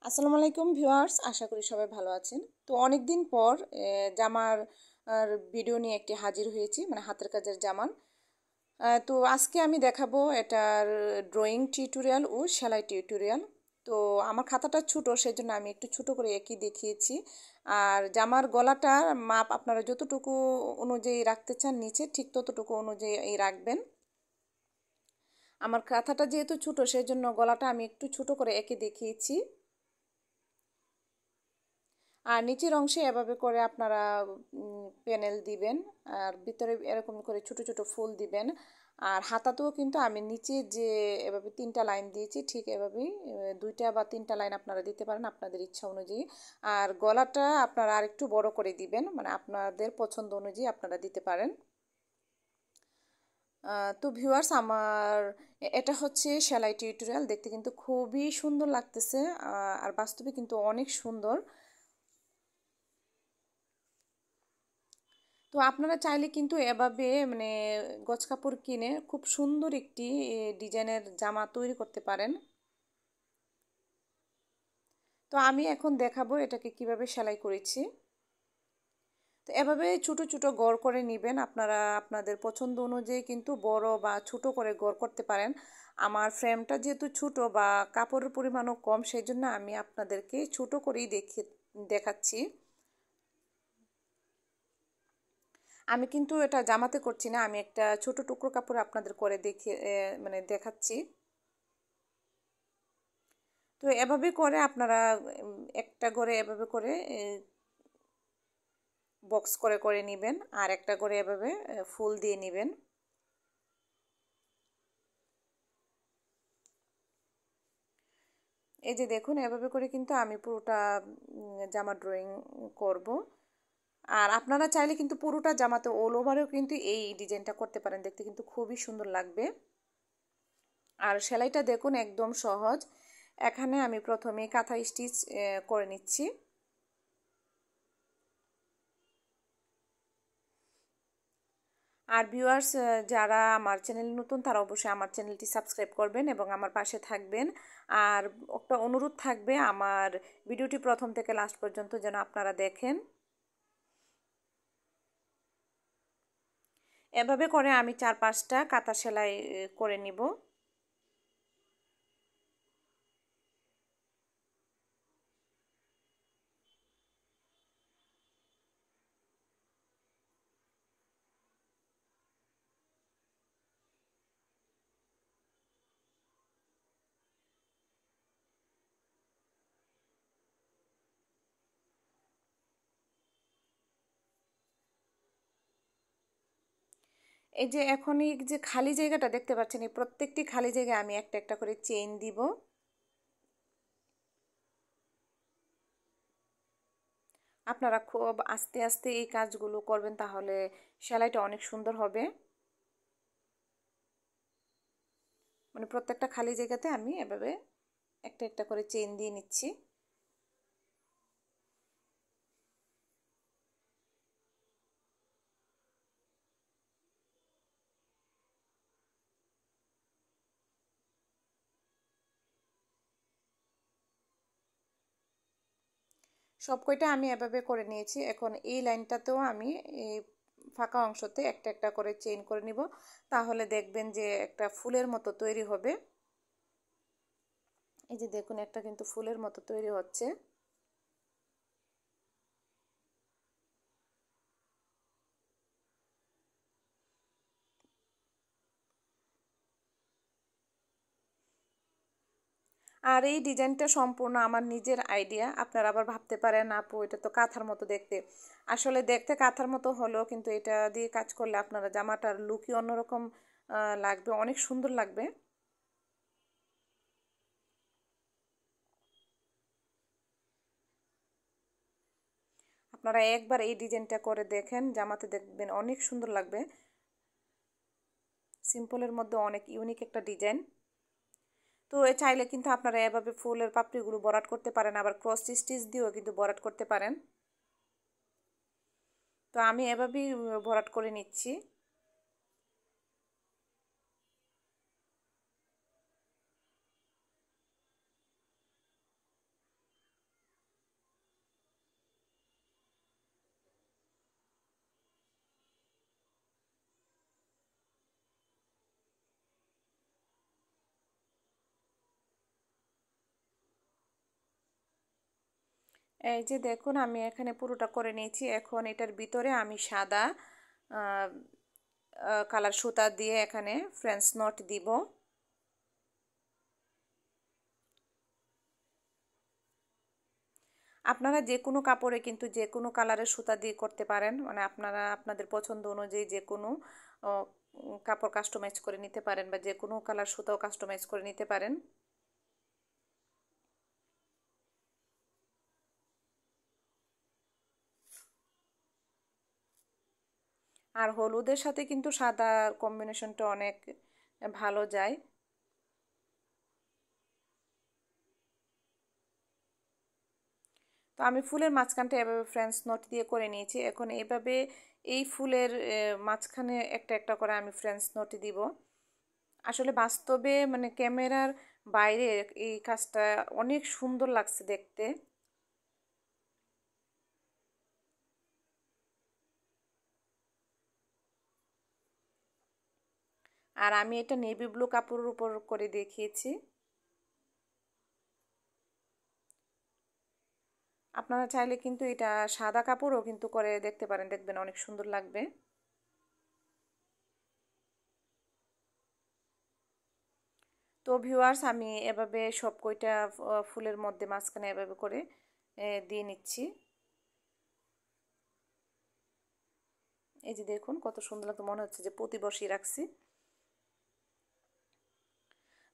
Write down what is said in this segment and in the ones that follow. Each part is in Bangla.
আসসালামু আলাইকুম ভিউয়ার্স, আশা করি সবাই ভালো আছেন। তো অনেক দিন পর জামার ভিডিও নিয়ে একটি হাজির হয়েছি, মানে হাতের কাজের জামার। তো আজকে আমি দেখাবো এটার ড্রয়িং টিউটোরিয়াল ও সেলাই টিউটোরিয়াল। তো আমার খাতাটা ছোটো, সেজন্য আমি একটু ছোটো করে একই দেখিয়েছি। আর জামার গলাটার মাপ আপনারা যতটুকু অনুযায়ী রাখতে চান নিচে, ঠিক ততটুকু অনুযায়ী রাখবেন। আমার খাতাটা যেহেতু ছোটো, সেজন্য গলাটা আমি একটু ছোটো করে এঁকে দেখিয়েছি। আর নিচের অংশে এভাবে করে আপনারা প্যানেল দিবেন, আর ভিতরে এরকম করে ছোট ছোট ফুল দিবেন। আর হাতাতেও কিন্তু আমি নিচে যে এভাবে 3টা লাইন দিয়েছি, ঠিক এভাবেই 2টা বা 3টা লাইন আপনারা দিতে পারেন আপনাদের ইচ্ছা অনুযায়ী। আর গলাটা আপনারা আরেকটু বড় করে দিবেন, মানে আপনাদের পছন্দ অনুযায়ী আপনারা দিতে পারেন। তো ভিউয়ার্স, আমার এটা হচ্ছে সেলাই টিউটোরিয়াল। দেখতে কিন্তু খুবই সুন্দর লাগতেছে, আর বাস্তবে কিন্তু অনেক সুন্দর। তো আপনারা চাইলে কিন্তু এভাবে মানে গজ কাপড় কিনে খুব সুন্দর একটি ডিজাইনের জামা তৈরি করতে পারেন। তো আমি এখন দেখাবো এটাকে কিভাবে সেলাই করেছি। তো এভাবে ছোট ছোট গড় করে নেবেন আপনারা, আপনাদের পছন্দ অনুযায়ী কিন্তু বড় বা ছোট করে গড় করতে পারেন। আমার ফ্রেমটা যেহেতু ছোট বা কাপড়ের পরিমাণও কম, সেই জন্য আমি আপনাদেরকে ছোট করেই দেখাচ্ছি। আমি কিন্তু এটা জামাতে করছি না, আমি একটা ছোট টুকরো কাপড় আপনাদের করে মানে দেখাচ্ছি। তো এভাবে করে আপনারা একটা করে এভাবে করে বক্স করে করে নেবেন, আর একটা করে এভাবে ফুল দিয়ে নেবেন। এই যে দেখুন, এভাবে করে কিন্তু আমি পুরোটা জামা ড্রয়িং করব। আর আপনারা চাইলে কিন্তু পুরোটা জামাতে অল ওভারেও কিন্তু এই ডিজাইনটা করতে পারেন, দেখতে কিন্তু খুবই সুন্দর লাগবে। আর সেলাইটা দেখুন একদম সহজ। এখানে আমি প্রথমে কাঁথা স্টিচ করে নিচ্ছি। আর ভিউয়ার্স, যারা আমার চ্যানেল নতুন তারা অবশ্যই আমার চ্যানেলটি সাবস্ক্রাইব করবেন এবং আমার পাশে থাকবেন। আর একটা অনুরোধ থাকবে, আমার ভিডিওটি প্রথম থেকে লাস্ট পর্যন্ত যেন আপনারা দেখেন। এভাবে করে আমি 4-5টা কাঁথা সেলাই করে নিব। এই যে এখন এই যে খালি জায়গাটা দেখতে পাচ্ছেন, এই প্রত্যেকটি খালি জায়গায় আমি একটা একটা করে চেইন দিব। আপনারা খুব আস্তে আস্তে এই কাজগুলো করবেন, তাহলে সেলাইটা অনেক সুন্দর হবে। মানে প্রত্যেকটা খালি জায়গাতে আমি এভাবে একটা একটা করে চেইন দিয়ে নিচ্ছি। সব কয়টা আমি এভাবে করে নিয়েছি। এখন এই লাইনটাতেও আমি এই ফাঁকা অংশতে একটা একটা করে চেইন করে নিব, তাহলে দেখবেন যে একটা ফুলের মতো তৈরি হবে। এই যে দেখুন, একটা কিন্তু ফুলের মতো তৈরি হচ্ছে। আর এই ডিজাইনটা সম্পূর্ণ আমার নিজের আইডিয়া। আপনারা আবার ভাবতে পারেন আপু এটা তো কাঁথার মতো দেখতে। আসলে দেখতে কাঁথার মতো হলেও কিন্তু এটা দিয়ে কাজ করলে আপনারা জামাটার লুকই অন্যরকম লাগবে, অনেক সুন্দর লাগবে। আপনারা একবার এই ডিজাইনটা করে দেখেন, জামাতে দেখবেন অনেক সুন্দর লাগবে। সিম্পলের মধ্যে অনেক ইউনিক একটা ডিজাইন। তো চাইলে কিন্তু আপনারা এভাবে ফুলের পাপড়িগুলো ভরাট করতে পারেন, আবার ক্রস স্টিচ দিয়েও কিন্তু ভরাট করতে পারেন। তো আমি এভাবেই ভরাট করে নিচ্ছি। এই যে দেখুন আমি এখানে পুরোটা করে নিয়েছি। এখন এটার ভিতরে আমি সাদা কালার সুতা দিয়ে এখানে ফ্রেঞ্চ নট দিব। আপনারা যে কোনো কাপড়ে কিন্তু যে কোনো কালারের সুতা দিয়ে করতে পারেন, মানে আপনারা আপনাদের পছন্দ অনুযায়ী যে কোনো কাপড় কাস্টমাইজ করে নিতে পারেন বা যে কোনো কালার সুতাও কাস্টমাইজ করে নিতে পারেন। আর হলুদের সাথে কিন্তু সাদা কম্বিনেশনটা অনেক ভালো যায়। তো আমি ফুলের মাঝখানটা এভাবে ফ্রেঞ্চ নট দিয়ে করে নিয়েছি। এখন এইভাবে এই ফুলের মাঝখানে একটা একটা করে আমি ফ্রেঞ্চ নট দিব। আসলে বাস্তবে মানে ক্যামেরার বাইরে এই কাজটা অনেক সুন্দর লাগছে দেখতে। আর আমি এটা নেভি ব্লু কাপড়ের উপর করে দেখিয়েছি। আপনারা চাইলে কিন্তু এটা সাদা কাপড়ও কিন্তু করে দেখতে পারেন, দেখবেন অনেক সুন্দর লাগবে। তো ভিউয়ার্স আমি এভাবে সব কয়টা ফুলের মধ্যে মাঝখানে এভাবে করে দিয়ে নিচ্ছি। এই যে দেখুন কত সুন্দর লাগতো, মনে হচ্ছে যে প্রতি বসিয়ে রাখছি।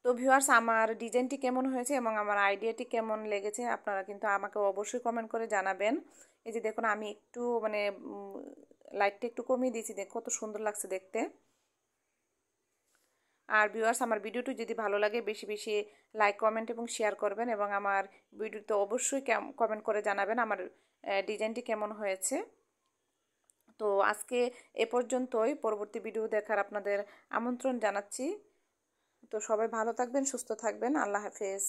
তো ভিউয়ার্স আমার ডিজাইনটি কেমন হয়েছে এবং আমার আইডিয়াটি কেমন লেগেছে আপনারা কিন্তু আমাকে অবশ্যই কমেন্ট করে জানাবেন। এই যে দেখুন আমি একটু মানে লাইটটা একটু কমিয়ে দিয়েছি, দেখ কত সুন্দর লাগছে দেখতে। আর ভিউয়ার্স আমার ভিডিওটি যদি ভালো লাগে বেশি বেশি লাইক কমেন্ট এবং শেয়ার করবেন এবং আমার ভিডিওতে অবশ্যই কমেন্ট করে জানাবেন আমার ডিজাইনটি কেমন হয়েছে। তো আজকে এ পর্যন্তই, পরবর্তী ভিডিও দেখার আপনাদের আমন্ত্রণ জানাচ্ছি। তো সবাই ভালো থাকবেন, সুস্থ থাকবেন, আল্লাহ হাফেজ।